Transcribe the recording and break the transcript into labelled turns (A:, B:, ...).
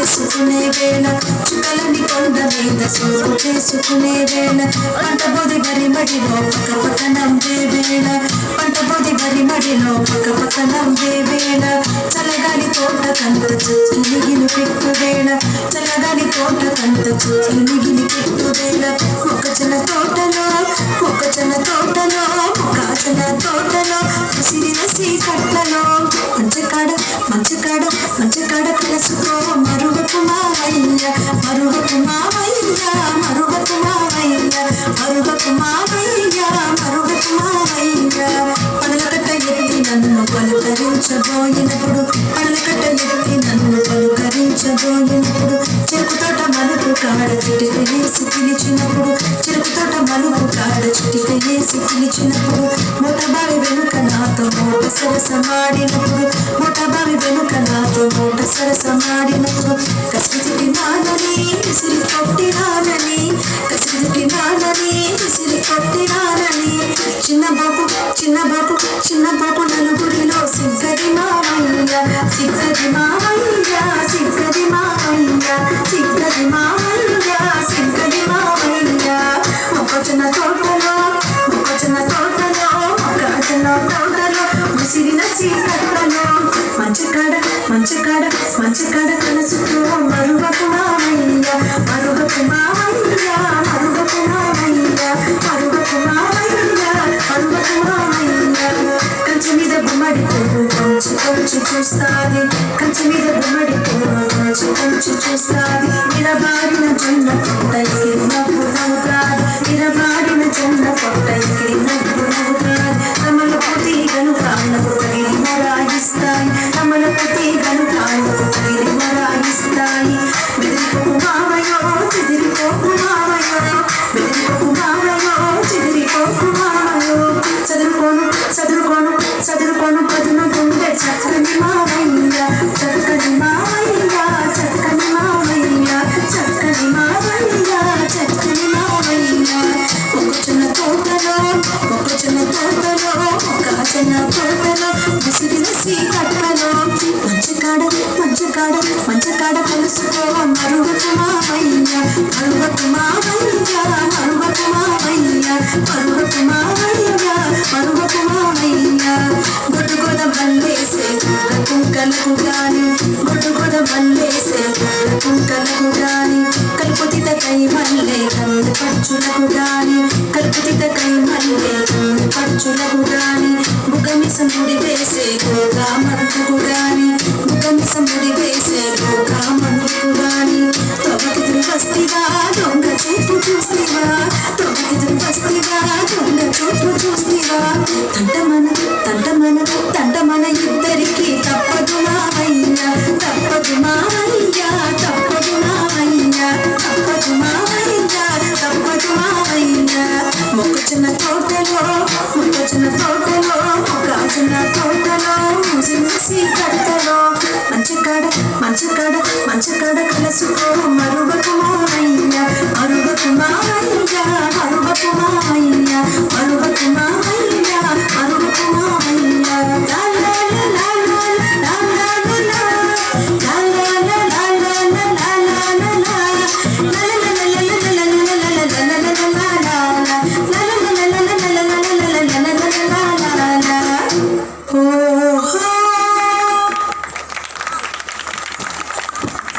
A: చేసుకునే వేళ చుక్కలని కొండ మీద సోకు చేసుకునే వేళ పంట బోది వరి మడిలో పక్క నంబే వేళ పంట బోది వరి మడిలో పక్క నంబే వేళ చల్లగాలి తోట కంత చిలిగిలి పెట్టు వేళ చల్లగాలి తోట కంత చిలిగిలి పెట్టు వేళ మొక్కజొన్న తోటలో మొక్కజొన్న తోటలో మొక్కజొన్న తోటలో ఉసిరిన సీకట్లలో మంచకాడ మంచకాడ మంచకాడ కలసుకో మరువకు మావయ్య మరువకు మావయ్య మరువకు మావయ్య మరువకు మావయ్య మరువకు మావయ్య పడలకట్ట ఎత్తి నన్ను పలుకరించబోయినప్పుడు పడలకట్ట ఎత్తి నన్ను పలుకరించబోయినప్పుడు చెరుకు తోట మలుపు కాడ చిటిక వేసి పిలిచినప్పుడు చెరుకు తోట మలుపు కాడ చిటిక వేసి పిలిచినప్పుడు మొట్టబావి వెనుక నాతో మోట సరసమాడినప్పుడు మొట్టబావి వెనుక నాతో మోట సరసమాడినప్పుడు కసిటి నానని విసిరి కొట్టినానని కసిటి నానని విసిరి కొట్టినానని చిన్నబాబు చిన్నబాబు చిన్నబాబు నలుగురిలో సిగ్గది మావయ్య సిగ్గది మావయ్య సిగ్గది మావయ్య సిగ్గది మావయ్య సిగ్గది మావయ్య మొక్కజొన్న తోటలో మొక్కజొన్న తోటలో మొక్కజొన్న తోటలో ముసిరిన చీకట్లలో మంచకాడ మంచకాడ మంచకాడ కలసుకో మరువకు మావయ్య మరువకు మావయ్య మరువకు మావయ్య మరువకు మావయ్య మరువకు మావయ్య కంచె మీద గుమ్మడి పువ్వు కొంచెం కొంచెం చూస్తాది కంచె మీద గుమ్మడి పువ్వు కొంచెం కొంచెం చూస్తాది నిలబారిన జొన్న పొట్ట ఎగిరినప్పుడు నవ్వుతాది నిలబారిన జొన్న పొట్ట ఎగిరినప్పుడు నవ్వుతాది రమలకు తీగలు కాళ్ళకు తగిలి మరాయిస్తాయి రమలకు తీగలు కాళ్ళకు తగిలి మరాయిస్తాయి బెదిరిపోకు మావయో చెదిరిపోకు మావయో బెదిరిపోకు మావయో చెదిరిపోకు మావయో చదువుకోను చదువుకోను చదువుకోను పదును గుండె చక్కని మావయ్య చక్కని మావయ్య చక్కని మావయ్య చక్కని మావయ్య చక్కని మావయ్య మొక్కజొన్న తోటలో మొక్కజొన్న తోటలో మొక్కజొన్న తోటలో విసిరిన సీకట్లలో మంచకాడ మంచకాడ మంచకాడ కలుసుకో మరువకు మావయ్య మరువకు మావయ్య మరువకు మావయ్య మరువకు మావయ్య మరువకు మావయ్య గొడ్డుగోద బందేసే కుంకలకు గాని గొడ్డుగోద బందేసే కుంకలకు గాని కలుపుతిత కై మల్లె కందు పచ్చులకు గాని కలుపుతిత కై మల్లె కందు పచ్చులకు గాని ముఖమిసం ముడి వేసే గోగా మరుపుకు గాని ముఖమిసం ముడి వేసే గోగా మరుపుకు గాని తొగకిదురు వస్తివా దొంగ చూపు చూస్తివా తొగకిదురు వస్తివా దొంగ చూపు చూస్తివా తంటమన తంటమన తంటమన ఇద్దరికి తప్పదు మావయ్య తప్పదు మావయ్య తప్పదు మావయ్య తప్పదు మావయ్య తప్పదు మావయ్య మొక్కజొన్న తోటలో మొక్కజొన్న తోటలో మొక్కజొన్న తోటలో ముసి కట్టలో మంచకాడ మంచకాడ మంచకాడ కలసుకో మరువకు మావయ్య మరువకు మావయ్య